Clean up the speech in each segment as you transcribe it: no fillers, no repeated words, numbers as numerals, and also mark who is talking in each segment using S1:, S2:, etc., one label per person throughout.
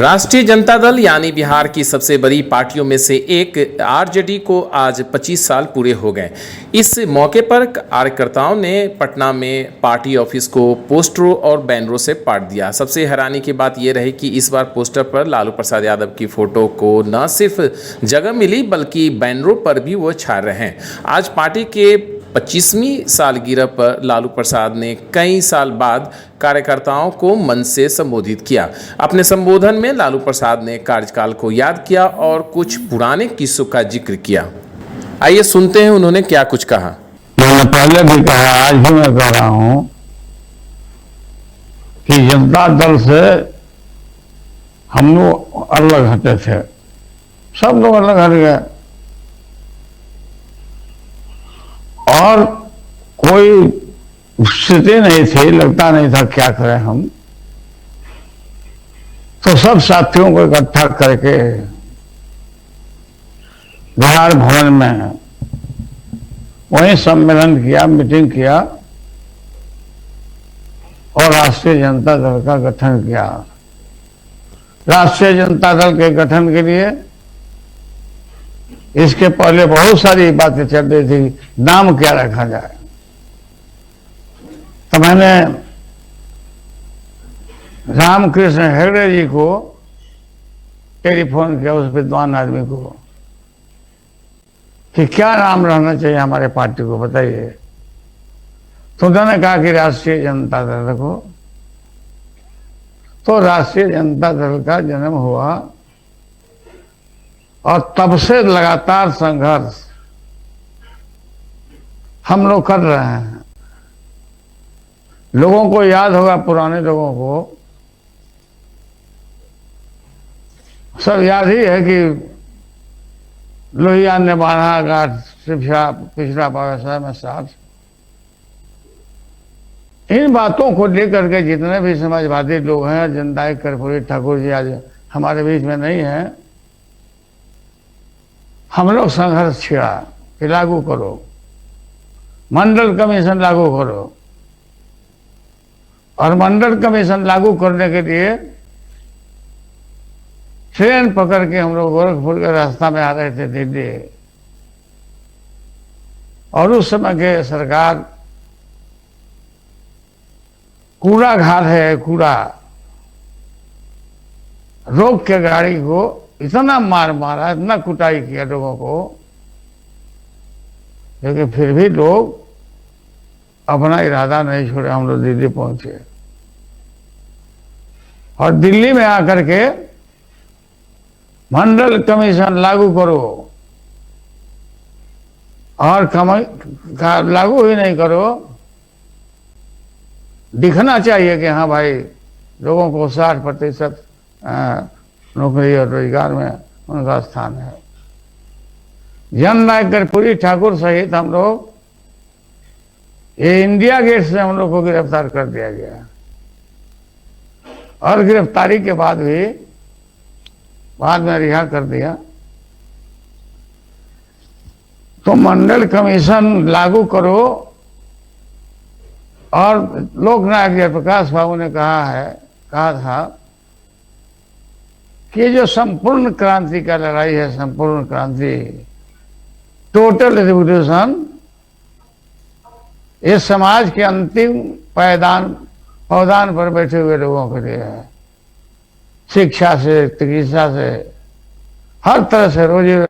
S1: राष्ट्रीय जनता दल यानी बिहार की सबसे बड़ी पार्टियों में से एक आरजेडी को आज 25 साल पूरे हो गए। इस मौके पर कार्यकर्ताओं ने पटना में पार्टी ऑफिस को पोस्टरों और बैनरों से पाट दिया। सबसे हैरानी की बात यह रही कि इस बार पोस्टर पर लालू प्रसाद यादव की फोटो को न सिर्फ जगह मिली बल्कि बैनरों पर भी वो छा रहे हैं। आज पार्टी के 25वीं सालगिरह पर लालू प्रसाद ने कई साल बाद कार्यकर्ताओं को मन से संबोधित किया। अपने संबोधन में लालू प्रसाद ने कार्यकाल को याद किया और कुछ पुराने किस्सों का जिक्र किया। आइए सुनते हैं उन्होंने क्या कुछ कहा।
S2: मैंने पहले भी कहा, आज भी मैं कह रहा हूं कि जनता दल से हम लोग अलग हटे थे, सब लोग अलग हट गए और कोई स्थिति नहीं थी, लगता नहीं था क्या करें हम। तो सब साथियों को इकट्ठा करके बिहार भवन में वहीं सम्मेलन किया, मीटिंग किया और राष्ट्रीय जनता दल का गठन किया। राष्ट्रीय जनता दल के गठन के लिए इसके पहले बहुत सारी बातें चल रही थी, नाम क्या रखा जाए। तो मैंने रामकृष्ण हेगड़े जी को टेलीफोन किया, उस विद्वान आदमी को, कि क्या नाम रहना चाहिए हमारे पार्टी को, बताइए। तो उन्होंने कहा कि राष्ट्रीय जनता दल रखो। तो राष्ट्रीय जनता दल का जन्म हुआ और तब से लगातार संघर्ष हम लोग कर रहे हैं। लोगों को याद होगा, पुराने लोगों को सब याद ही है कि लोहिया ने बारह गांठ पिछड़ा व्यवसाय में साथ। इन बातों को लेकर के जितने भी समाजवादी लोग हैं, जनदायक कर्पूरी ठाकुर जी आज हमारे बीच में नहीं है, हम लोग संघर्ष छिड़ा कि लागू करो, मंडल कमीशन लागू करो। और मंडल कमीशन लागू करने के लिए ट्रेन पकड़ के हम लोग गोरखपुर के रास्ता में आ रहे थे दिल्ली। और उस समय के सरकार कूड़ा घाट है, कूड़ा रोक के गाड़ी को इतना मारा, इतना कुटाई किया लोगों को, लेकिन फिर भी लोग अपना इरादा नहीं छोड़े। हम लोग दिल्ली पहुंचे और दिल्ली में आकर के मंडल कमीशन लागू करो, और लागू ही नहीं करो, दिखना चाहिए कि हाँ भाई लोगों को 60% नौकरी और रोजगार में उनका स्थान है। जननायक कर्पूरी ठाकुर सहित हम लोग ये इंडिया गेट से हम लोग को गिरफ्तार कर दिया गया और गिरफ्तारी के बाद भी बाद में रिहा कर दिया। तो मंडल कमीशन लागू करो। और लोकनायक जयप्रकाश बाबू ने कहा था कि जो संपूर्ण क्रांति का लड़ाई है, संपूर्ण क्रांति, टोटल रिवोल्यूशन, ये समाज के अंतिम पौधान पर बैठे हुए लोगों के लिए है। शिक्षा से, चिकित्सा से, हर तरह से रोजी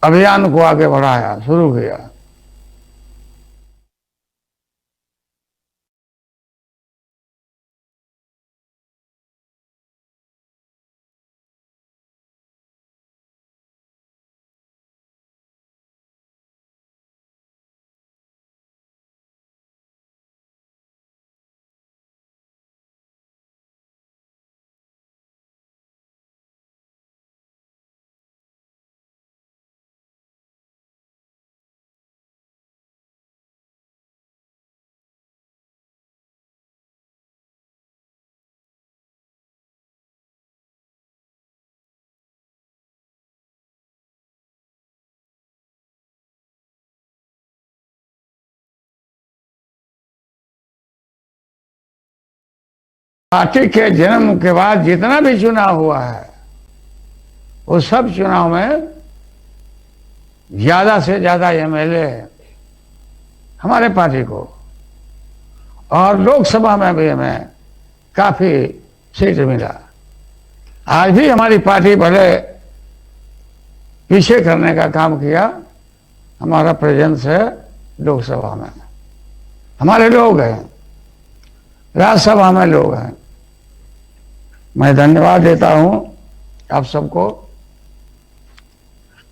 S2: अभियान को आगे बढ़ाया, शुरू किया। पार्टी के जन्म के बाद जितना भी चुनाव हुआ है वो सब चुनाव में ज्यादा से ज्यादा एमएलए हमारे पार्टी को, और लोकसभा में भी हमें काफी सीट मिला। आज भी हमारी पार्टी भले पीछे करने का काम किया, हमारा प्रेजेंस है लोकसभा में, हमारे लोग हैं, राज्यसभा में लोग हैं। मैं धन्यवाद देता हूं आप सबको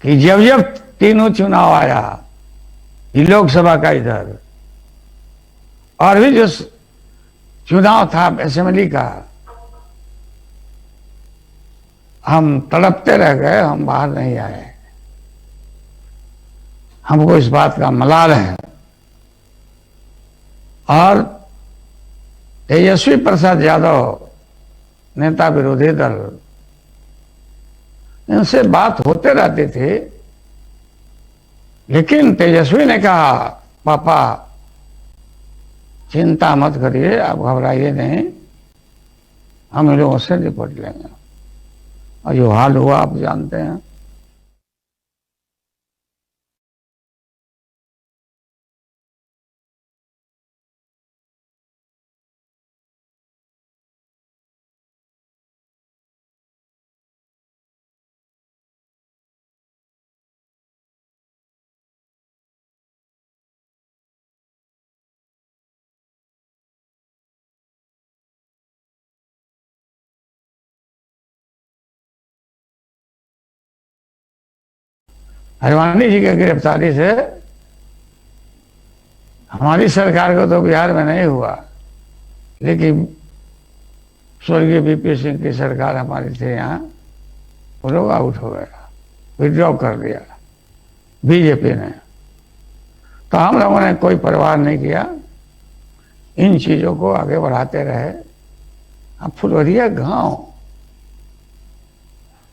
S2: कि जब जब तीनों चुनाव आया, ये लोकसभा का इधर और भी जो चुनाव था असेंबली का, हम तड़पते रह गए, हम बाहर नहीं आए। हमको इस बात का मलाल है। और तेजस्वी प्रसाद यादव नेता विरोधी दल, इनसे बात होते रहती थी, लेकिन तेजस्वी ने कहा पापा चिंता मत करिए, आप घबराइए नहीं, हम इन लोगों से निपट लेंगे। और जो हाल हुआ आप जानते हैं। हरवानी जी की गिरफ्तारी से हमारी सरकार को तो बिहार में नहीं हुआ, लेकिन स्वर्गीय वीपी सिंह की सरकार हमारी थी यहाँ, वो लोग आउट हो गया, विड्रॉ कर दिया बीजेपी ने। तो हम लोगों ने कोई परवाह नहीं किया, इन चीजों को आगे बढ़ाते रहे। अब फुलवरिया गांव,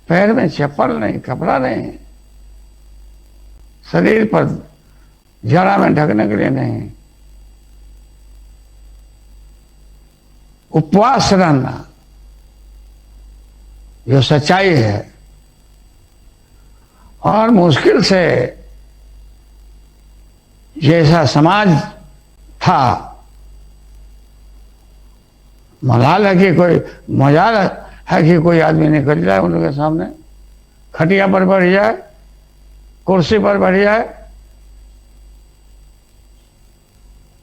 S2: पैर में चप्पल नहीं, कपड़ा नहीं, शरीर पर जड़ा में ढकने के लिए नहीं, उपवास रहना जो सच्चाई है। और मुश्किल से जैसा समाज था, मलाल है कि कोई मजाल है कि कोई आदमी निकल जाए उनके सामने, खटिया पर बैठ जाए, कुर्सी पर बैठ जाए,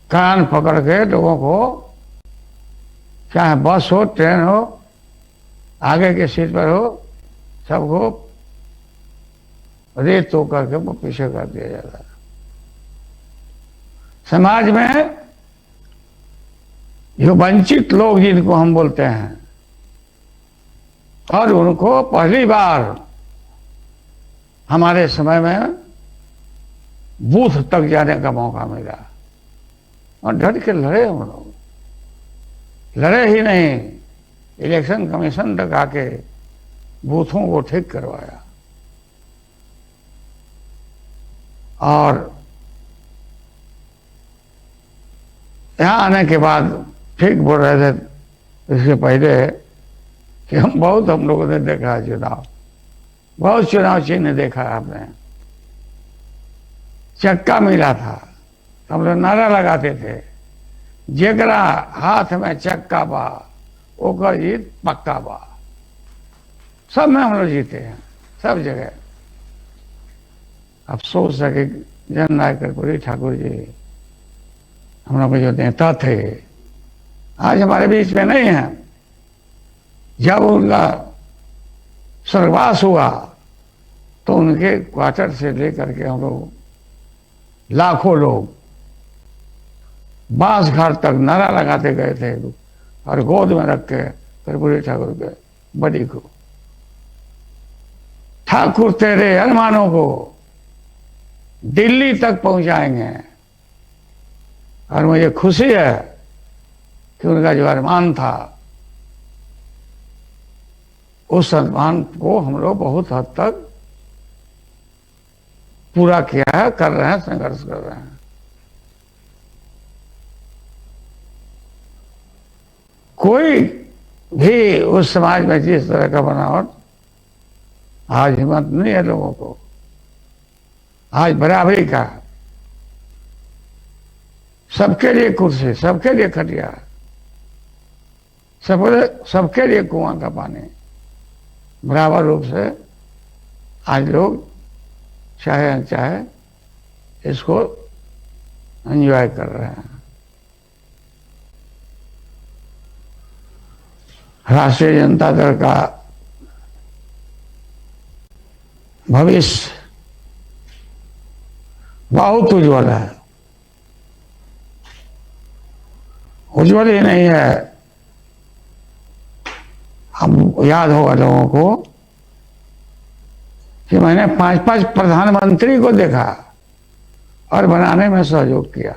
S2: कान पकड़ के लोगों को, चाहे बस हो, ट्रेन हो, आगे की सीट पर हो, सबको रेत तो करके वो पीछे कर दिया जाता है। समाज में जो वंचित लोग जिनको हम बोलते हैं, और उनको पहली बार हमारे समय में बूथ तक जाने का मौका मिला, और डट के लड़े हम लोग। लड़े ही नहीं, इलेक्शन कमीशन तक आके बूथों को ठीक करवाया। और यहाँ आने के बाद ठीक बोल रहे थे इसके पहले कि हम लोगों ने देखा है चुनाव, बहुत चुनाव चिन्ह देखा है आपने। चक्का मिला था, हम लोग नारा लगाते थे, जेकरा हाथ में चक्का बा ओकर जीत पक्का बा। सब में हम लोग जीते हैं, सब जगह। अफसोस है कि जननायक कर्पूरी ठाकुर जी हम लोग के जो नेता थे आज हमारे बीच में नहीं है। जब उनका स्वर्गवास हुआ तो उनके क्वार्टर से लेकर के हम लोग लाखों लोग बांस घाट तक नारा लगाते गए थे, और गोद में रख के कर्पूरी ठाकुर के बड़ी को, ठाकुर तेरे अरमानों को दिल्ली तक पहुंचाएंगे। और मुझे खुशी है कि उनका जो अरमान था उस अरमान को हम लोग बहुत हद तक पूरा किया है, कर रहे हैं, संघर्ष कर रहे हैं। कोई भी उस समाज में जिस तरह का बनावट, आज हिम्मत नहीं है लोगों को। आज बराबरी का, सबके लिए कुर्सी, सबके लिए खटिया, सबके लिए कुआं का पानी, बराबर रूप से आज लोग चाहे अनचाहे इसको एंजॉय कर रहे हैं। राष्ट्रीय जनता दल का भविष्य बहुत उज्जवल है। उज्जवल ही नहीं है, हम याद होगा लोगों को कि मैंने 5-5 प्रधानमंत्री को देखा और बनाने में सहयोग किया।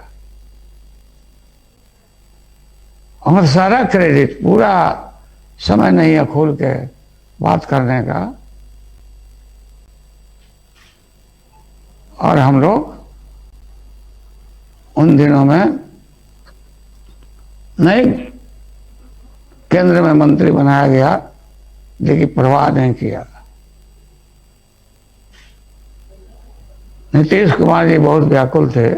S2: और सारा क्रेडिट, पूरा समय नहीं है खोल के बात करने का, और हम लोग उन दिनों में नहीं केंद्र में मंत्री बनाया गया, लेकिन परवाह नहीं किया। नीतीश कुमार जी बहुत व्याकुल थे,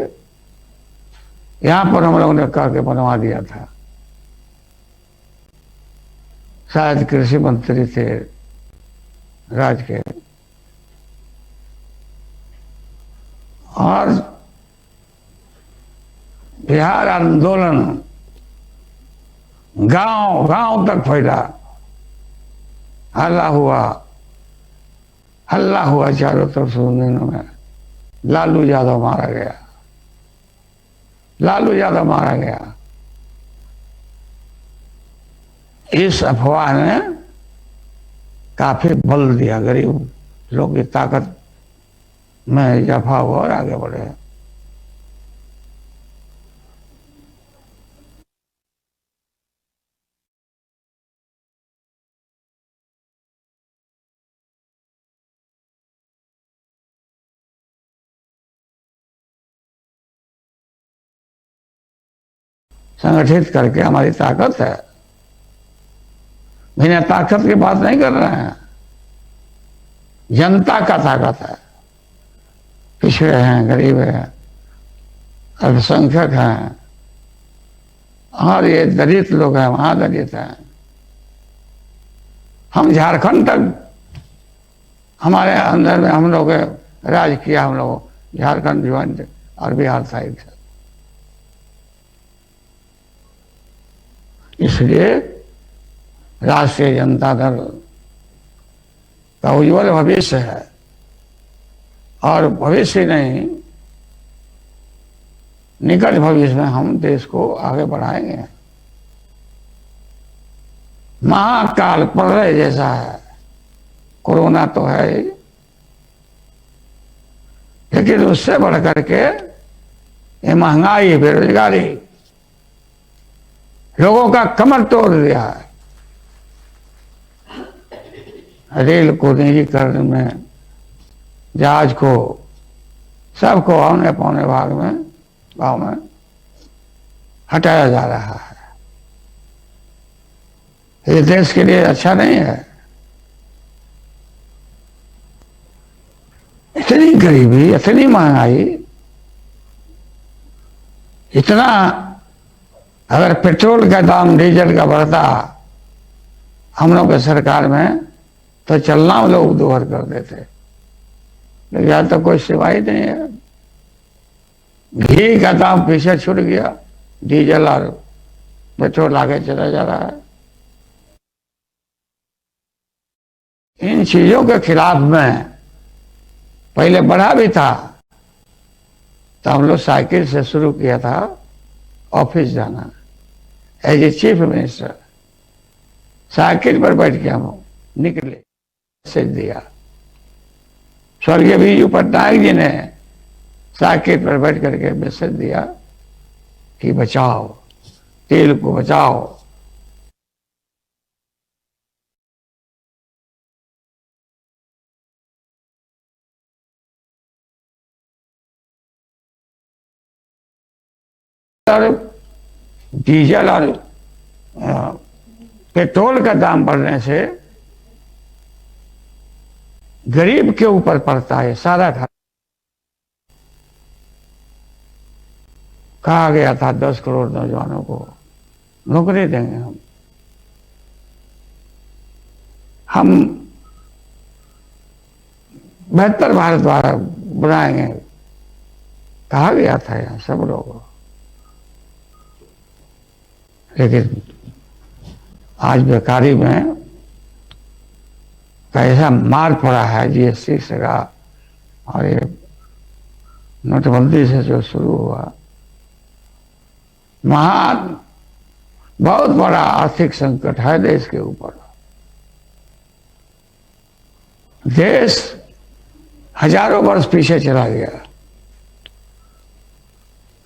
S2: यहां पर हम लोगों ने कह के बनवा दिया था। शायद कृषि मंत्री थे राज्य के, और बिहार आंदोलन गांव गांव तक फैला, हल्ला हुआ चारों तरफ से। उन दिनों में लालू यादव मारा गया। इस अफवाह ने काफी बल दिया, गरीब लोग की ताकत में इजाफा हुआ और आगे बढ़े। संगठित करके हमारी ताकत है, बिना ताकत की बात नहीं कर रहे हैं। जनता का ताकत है, पिछड़े हैं, गरीब हैं, अल्पसंख्यक हैं, और ये दलित लोग हैं, वहां दलित हैं। हम झारखंड तक, हमारे अंदर में हम लोग राज किया, हम लोग झारखंड ज्वाइन और बिहार साइड से। इसलिए राष्ट्रीय जनता दल का उज्जवल भविष्य है, और भविष्य नहीं, निकट भविष्य में हम देश को आगे बढ़ाएंगे। महाकाल प्रलय जैसा है, कोरोना तो है ही, लेकिन उससे बढ़ करके ये महंगाई, बेरोजगारी लोगों का कमर तोड़ दिया है। रेल को निजीकरण में, जहाज को, सबको औने पौने भाव में हटाया जा रहा है। ये देश के लिए अच्छा नहीं है। इतनी गरीबी, इतनी महंगाई, इतना अगर पेट्रोल का दाम, डीजल का बढ़ता हम लोग के सरकार में, तो चलना लोग दोहर कर देते, लेकिन यहाँ तो कोई सिवाय नहीं है। घी का दाम पीछे छूट गया, डीजल और पेट्रोल आगे चला जा रहा है। इन चीजों के खिलाफ में पहले बढ़ा भी था, तो हम लोग साइकिल से शुरू किया था ऑफिस जाना, as a chief minister. Cycle पर बैठ के हम निकले, मैसेज दिया। स्वर्गीय बीजू पटनायक जी ने साइकिल पर बैठ करके मैसेज दिया कि बचाओ, तेल को बचाओ। और डीजल और पेट्रोल का दाम बढ़ने से गरीब के ऊपर पड़ता है सारा खर्च। कहा गया था 10 करोड़ नौजवानों को नौकरी देंगे हम बेहतर भारत बनाएंगे, कहा गया था यहाँ सब लोगों। लेकिन आज बेकारी में कैसा मार पड़ा है जीएसटी से का, और ये नोटबंदी से जो शुरू हुआ, महान बहुत बड़ा आर्थिक संकट है देश के ऊपर। देश हजारों वर्ष पीछे चला गया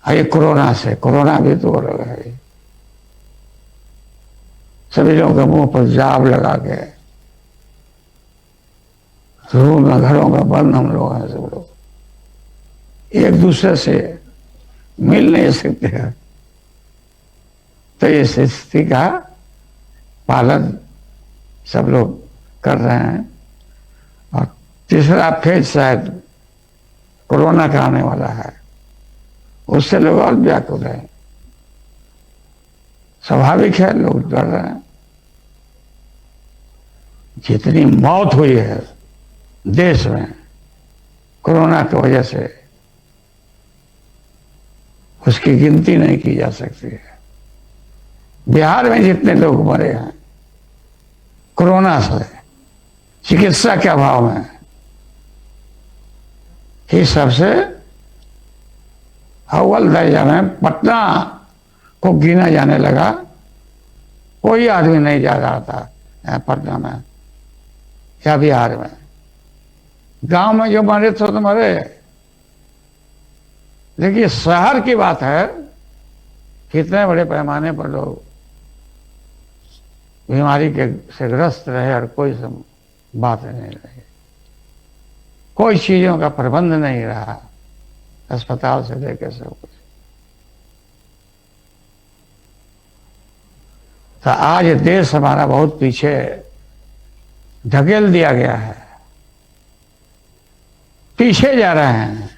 S2: ये कोरोना से। कोरोना भी तो अलग है, सभी लोगों के मुंह पर जाब लगा के रूम में घरों में बंद हम लोग हैं, सब लोग एक दूसरे से मिल नहीं सकते हैं। तो इस स्थिति का पालन सब लोग कर रहे हैं, और तीसरा फेज शायद कोरोना का आने वाला है, उससे लोग और व्याकुल हैं। स्वाभाविक है, लोग डर रहे हैं। जितनी मौत हुई है देश में कोरोना की वजह से, उसकी गिनती नहीं की जा सकती है। बिहार में जितने लोग मरे हैं कोरोना से चिकित्सा के अभाव में, इस सबसे अव्वल दर्जा में पटना को गिना जाने लगा। कोई आदमी नहीं जा रहा था पटना में या बिहार में। गांव में जो मरे थे तो मरे, लेकिन शहर की बात है, कितने बड़े पैमाने पर लोग बीमारी के से ग्रस्त रहे और कोई बात नहीं रही, कोई चीजों का प्रबंध नहीं रहा, अस्पताल से लेकर सब कुछ। तो आज देश हमारा बहुत पीछे ढकेल दिया गया है, पीछे जा रहे हैं।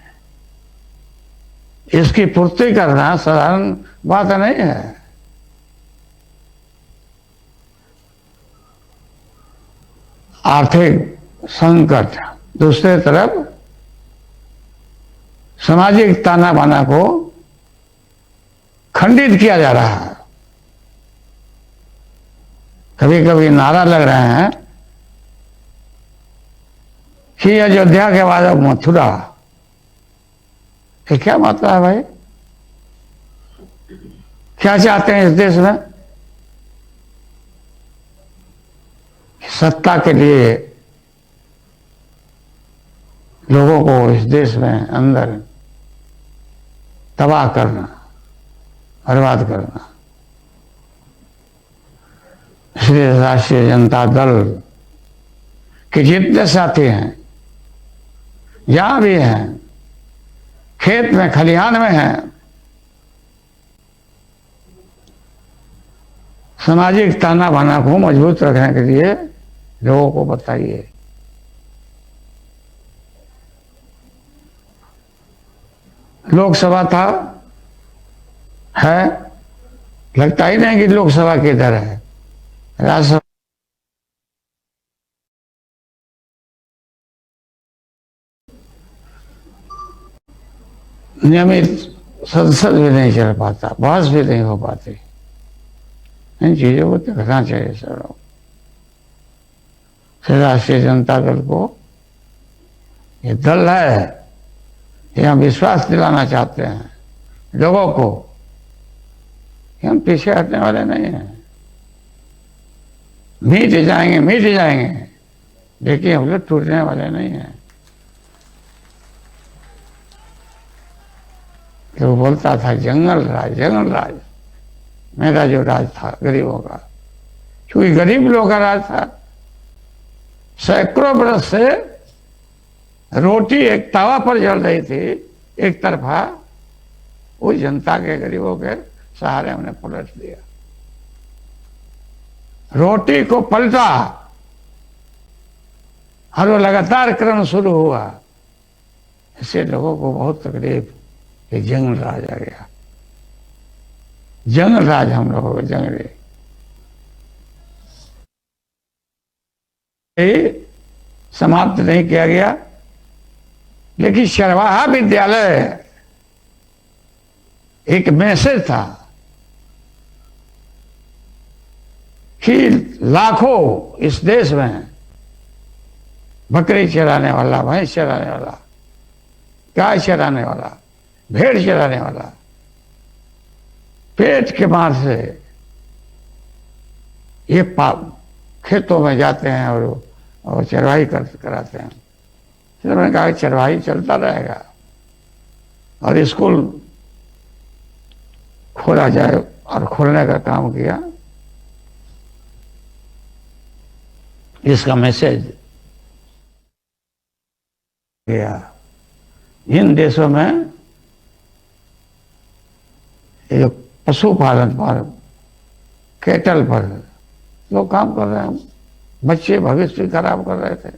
S2: इसकी पूर्ति करना साधारण बात नहीं है। आर्थिक संकट, दूसरे तरफ सामाजिक ताना बाना को खंडित किया जा रहा है। कभी कभी नारा लग रहे हैं कि अयोध्या के बाद अब मथुरा, ये क्या मतलब है भाई? क्या चाहते हैं इस देश में? सत्ता के लिए लोगों को इस देश में अंदर तबाह करना, बर्बाद करना। इसलिए राष्ट्रीय जनता दल के जितने साथी हैं, जहां भी हैं, खेत में खलिहान में हैं, सामाजिक ताना बाना को मजबूत रखने के लिए लोगों को बताइए। लोकसभा था, है, लगता ही नहीं कि लोकसभा किधर है। राज्यसभा नियमित संसद भी नहीं चल पाता, बहस भी नहीं हो पाती। इन चीजों को देखना चाहिए सब लोग। राष्ट्रीय जनता दल को ये दल है, ये हम विश्वास दिलाना चाहते हैं लोगों को, हम पीछे हटने वाले नहीं हैं। मिट जाएंगे, देखिए हम लोग टूटने वाले नहीं हैं। तो बोलता था जंगल राज, मेरा जो राज था गरीबों का, क्योंकि गरीब लोगों का राज था। सैकड़ों बरस से रोटी एक तवा पर जल रही थी एक तरफा, उस जनता के गरीबों के सहारे हमने पलट दिया। रोटी को पलटा और वो लगातार क्रम शुरू हुआ। इससे लोगों को बहुत तकलीफ कि जंगल राज आ गया। जंगल राज हम लोगों को जंगली समाप्त नहीं किया गया, लेकिन चरवाहा विद्यालय एक मैसेज था कि लाखों इस देश में बकरी चराने वाला, भैंस चराने वाला, गाय चराने वाला, भेड़ चराने वाला पेट के मार से ये खेतों में जाते हैं और चरवाही कराते हैं। फिर मैंने कहा चरवाही चलता रहेगा और स्कूल खोला जाए, और खोलने का काम किया। इसका मैसेज गया इन देशों में। ये पशुपालन पर, कैटल पर लोग काम कर रहे हैं, बच्चे भविष्य खराब कर रहे थे।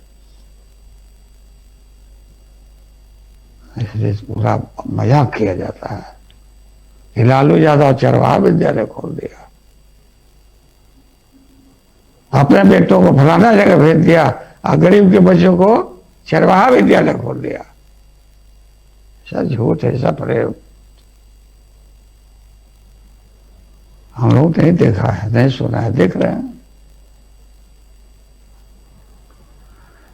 S2: इसलिए पूरा मजाक किया जाता है कि लालू यादव चरवाहा विद्यालय खोल दिया, अपने बेटों को फलाना जगह भेज दिया और गरीब के बच्चों को चरवाहा विद्यालय खोल दिया। सब झूठ है, सब प्रेम। हम लोग नहीं देखा है, नहीं सुना है, देख रहे हैं।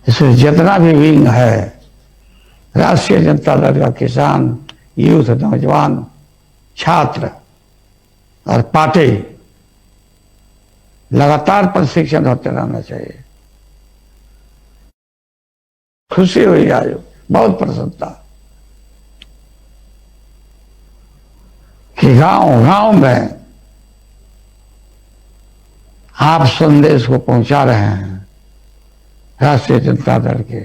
S2: इसमें जितना भी विंग है, राष्ट्रीय जनता दल का किसान, यूथ, नौजवान, छात्र और पार्टी, लगातार प्रशिक्षण होते रहना चाहिए। खुशी हुई आज, बहुत प्रसन्नता कि गांव गांव में आप संदेश को पहुंचा रहे हैं राष्ट्रीय जनता दल के,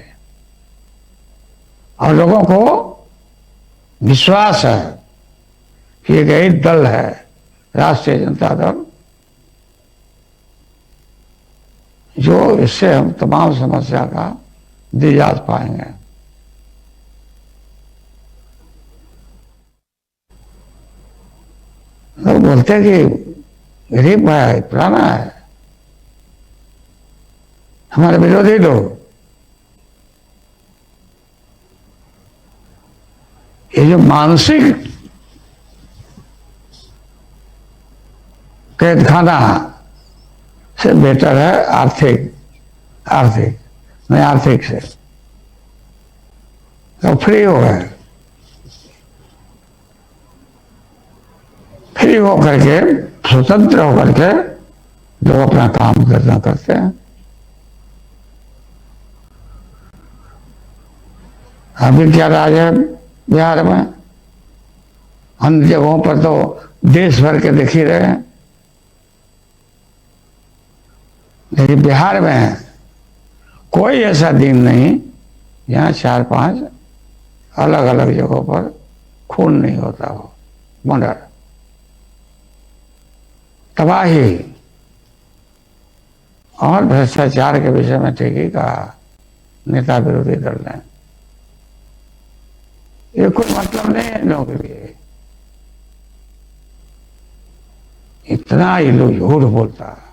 S2: और लोगों को विश्वास है कि एक ही दल है राष्ट्रीय जनता दल, जो इससे हम तमाम समस्या का निजात पाएंगे। लोग बोलते हैं कि गरीब है, पुराना है, हमारे विरोधी लोग। ये जो मानसिक कैदखाना से बेटर है आर्थिक नहीं, आर्थिक से तो फ्री हो गए, फ्री होकर के, स्वतंत्र होकर के लोग अपना काम करना करते हैं। अभी क्या राज है बिहार में, अन्य जगहों पर तो देश भर के देख ही रहे हैं, लेकिन बिहार में कोई ऐसा दिन नहीं यहाँ 4-5 अलग अलग जगहों पर खून नहीं होता हो, मर्डर, तबाही और भ्रष्टाचार के विषय में ठीक ही कहा नेता विरोधी दल ने। ये कोई मतलब नहीं है इन लोगों के लिए, इतना ये लोग झूठ बोलता है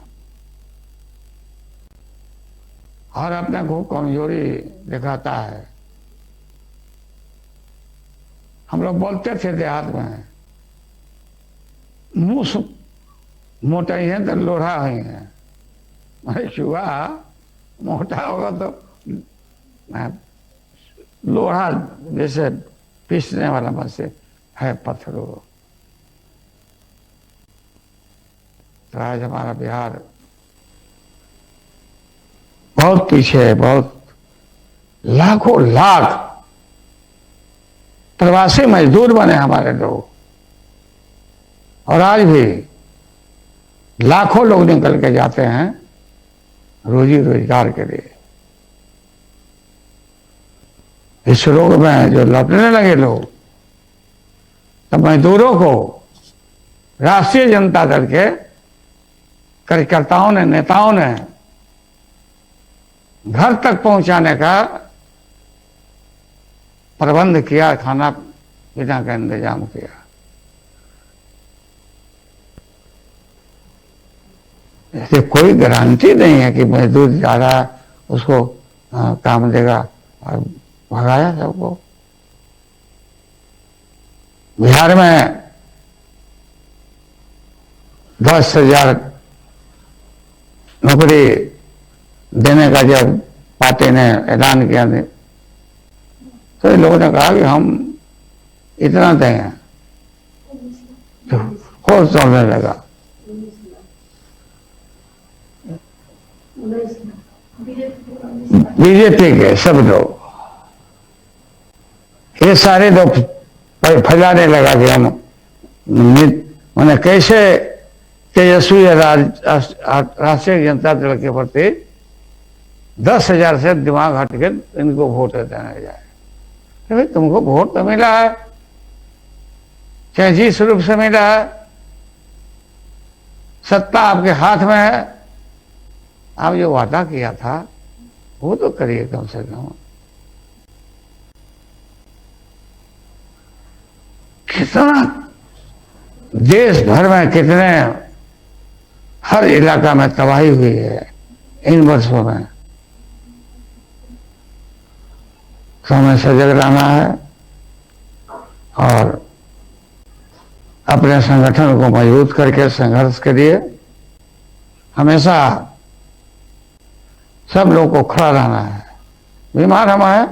S2: और अपने को कमजोरी दिखाता है। हम लोग बोलते थे देहात में, मुंह मोटा ही है तो लोढ़ा ही है, अरे चूहा मोटा होगा तो लोढ़ा जैसे पीसने वाला मत है पत्थरों। तो आज हमारा बिहार बहुत पीछे है, बहुत लाखों लाख प्रवासी मजदूर बने हमारे लोग, और आज भी लाखों लोग निकल के जाते हैं रोजी रोजगार के लिए। इस रोग में जो लौटने लगे लोग, तो मजदूरों को राष्ट्रीय जनता दल के कार्यकर्ताओं ने, नेताओं ने घर तक पहुंचाने का प्रबंध किया, खाना पीना का इंतजाम किया। ऐसे कोई गारंटी नहीं है कि मजदूर जा रहा है उसको काम देगा, और भगाया सबको। बिहार में 10,000 नौकरी देने का जब पार्टी ने ऐलान किया तो इन लोगों ने कहा कि हम इतना देंगे, तो होश दौड़ने लगा। बीजेपी के सब लोग, ये सारे लोग फैलाने लगा कि हम मैंने कैसे तेजस्वी राष्ट्रीय जनता दल के प्रति 10,000 से दिमाग हट के इनको वोट देने जाए। तो भाई तुमको वोट तो मिला है, चाहे जिस रूप से मिला है, सत्ता आपके हाथ में है, आप जो वादा किया था वो तो करिए कम से कम। कितना देश भर में कितने हर इलाका में तबाही हुई है इन वर्षों में। तो हमें सजग रहना है और अपने संगठन को मजबूत करके संघर्ष के लिए हमेशा सब लोगों को खड़ा रहना है। बीमार हम हैं,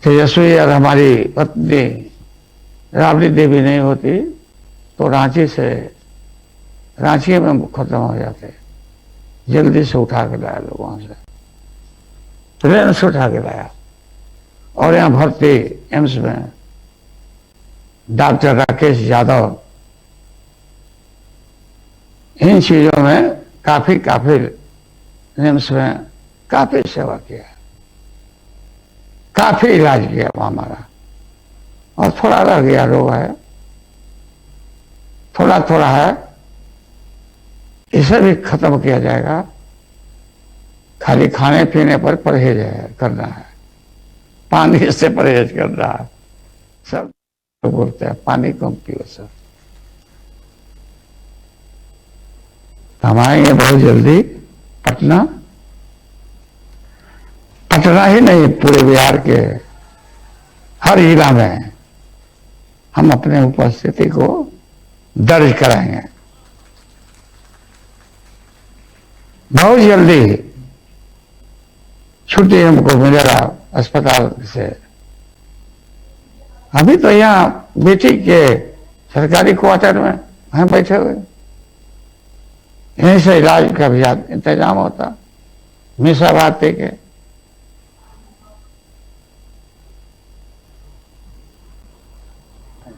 S2: तेजस्वी और हमारी पत्नी राबड़ी देवी नहीं होती तो रांची में खत्म हो जाते। जल्दी से उठा के लाया लोग वहां से, ट्रेन से उठा के लाया और यहाँ भर्ती एम्स में डॉक्टर राकेश यादव इन चीजों में काफी एम्स में काफी सेवा किया, काफी इलाज किया वहां हमारा। और थोड़ा रह गया रोग है, थोड़ा है, इसे भी खत्म किया जाएगा। खाली खाने पीने पर परहेज करना है, पानी से परहेज करना है। सब तो बोलते हैं पानी कम पियो सर। हम आएंगे बहुत जल्दी पटना ही नहीं, पूरे बिहार के हर जिला में हम अपने उपस्थिति को दर्ज कराएंगे बहुत जल्दी। छुट्टी हमको मिलेगा अस्पताल से। अभी तो यहाँ बेटी के सरकारी क्वार्टर में हम बैठे हुए, यहीं से इलाज का भी इंतजाम होता मिसाबाद के।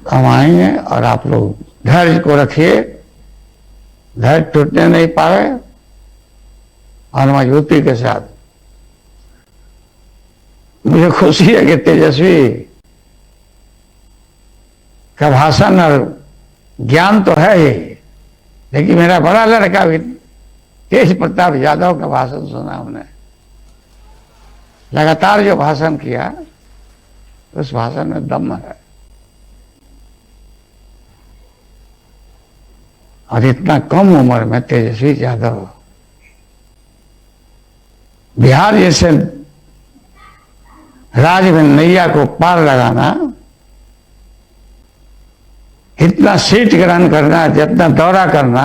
S2: हम आएंगे और आप लोग धैर्य को रखिए, धैर्य टूटने नहीं पाए और मजबूती के साथ। मुझे खुशी है कि तेजस्वी का भाषण और ज्ञान तो है ही, लेकिन मेरा बड़ा लड़का भी तेज प्रताप यादव का भाषण सुना हमने, लगातार जो भाषण किया उस भाषण में दम है। और इतना कम उम्र में तेजस्वी यादव बिहार जैसे राज्य में नैया को पार लगाना, इतना सीट ग्रहण करना, जितना दौरा करना,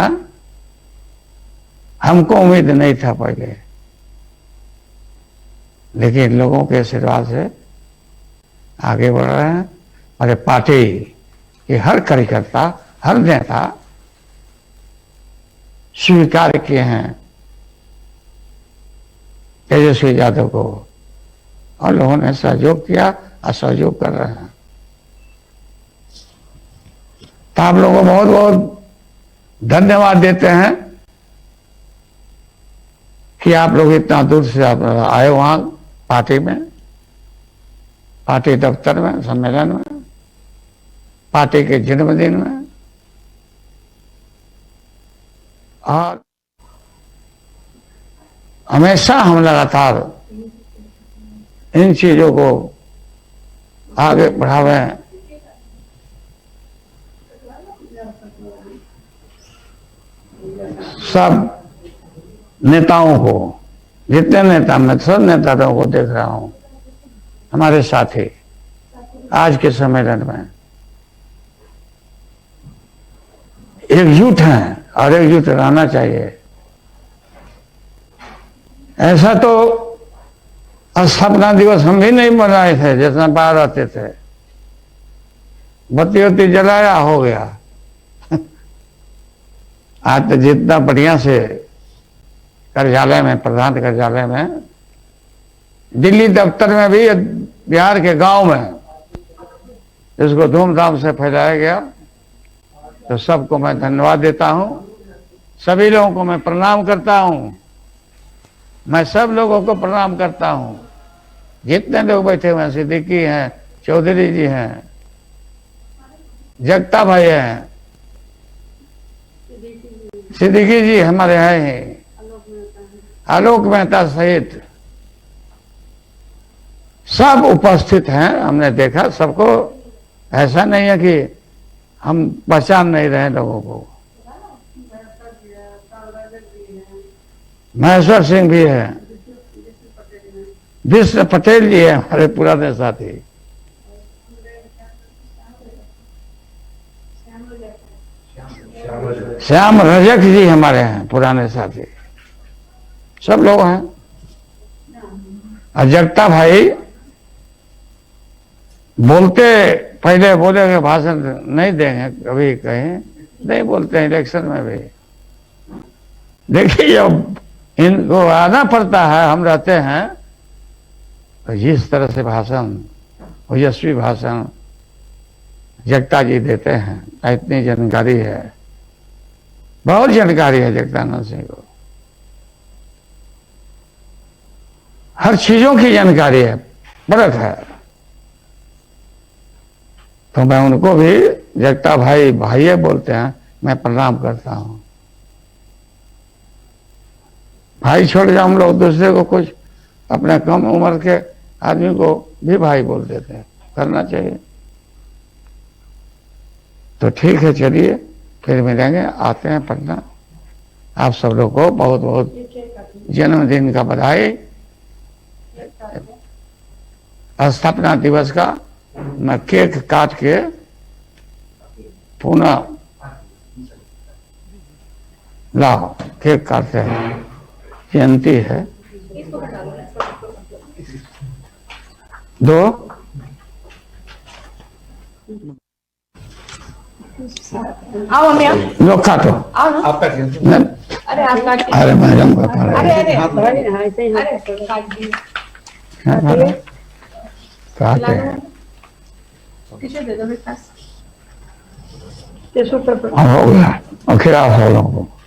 S2: हमको उम्मीद नहीं था पहले। लेकिन लोगों के आशीर्वाद से आगे बढ़ रहे हैं। और पार्टी के हर कार्यकर्ता, हर नेता स्वीकार किए हैं तेजस्वी यादव को और लोगों ने सहयोग किया और सहयोग कर रहे हैं। तो आप लोगों को बहुत बहुत धन्यवाद देते हैं कि आप लोग इतना दूर से आए वहां पार्टी में, पार्टी दफ्तर में, सम्मेलन में, पार्टी के जन्मदिन में। और हमेशा हम लगातार इन चीजों को आगे बढ़ावें। सब नेताओं को, जितने नेता, मैं सब नेताओं को देख रहा हूं हमारे साथी आज के सम्मेलन में एकजुट हैं और एकजुट रहना चाहिए। ऐसा तो स्थापना दिवस हम भी नहीं मनाए थे, जितना बाहर आते थे, बत्ती वत्ती जलाया हो गया। आज तो जितना बढ़िया से कार्यालय में, प्रधान कार्यालय में, दिल्ली दफ्तर में भी, बिहार के गांव में इसको धूमधाम से फैलाया गया। तो सबको मैं धन्यवाद देता हूं, सभी लोगों को मैं प्रणाम करता हूं। मैं सब लोगों को प्रणाम करता हूं, जितने लोग बैठे हुए हैं, सिद्दीकी हैं, चौधरी जी हैं, जगता भाई हैं, सिद्दीकी जी हमारे हैं, आलोक मेहता सहित सब उपस्थित हैं। हमने देखा सबको, ऐसा नहीं है कि हम पहचान नहीं रहे लोगों को। महेश्वर सिंह भी है, विष्णु पटेल जी है हमारे पुराने साथी, श्याम रजक जी हमारे हैं पुराने साथी, सब लोग हैं। और जगता भाई बोलते, पहले बोलेंगे भाषण नहीं देंगे, कभी कहीं नहीं बोलते हैं, इलेक्शन में भी। देखिए जब इनको आना पड़ता है, हम रहते हैं, तो जिस तरह से भाषण, ओजस्वी भाषण जगता जी देते हैं, इतनी जानकारी है, बहुत जानकारी है जगदानंद सिंह को, हर चीजों की जानकारी है, परख है। तो मैं उनको भी जगता भाई, भाई बोलते हैं, मैं प्रणाम करता हूं। भाई छोड़ के हम लोग दूसरे को, कुछ अपने कम उम्र के आदमी को भी भाई बोल देते हैं, करना चाहिए। तो ठीक है, चलिए फिर मिलेंगे, आते हैं पटना। आप सब लोग को बहुत बहुत जन्मदिन का बधाई, स्थापना दिवस का। मैं केक काट के पुनः लाओ, केक काटते हैं, जयंती है। दो
S3: आओ मम्मी,
S2: लो काटो।
S3: आओ ना।
S4: आपका
S3: अरे आप काट,
S2: अरे मैडम का
S3: अरे अरे अरे
S2: काटे हैं।
S3: टिश्यू दे दो मेरे पास, टिश्यू पेपर।
S2: हो गया, और खिलाओ सब लोगों को।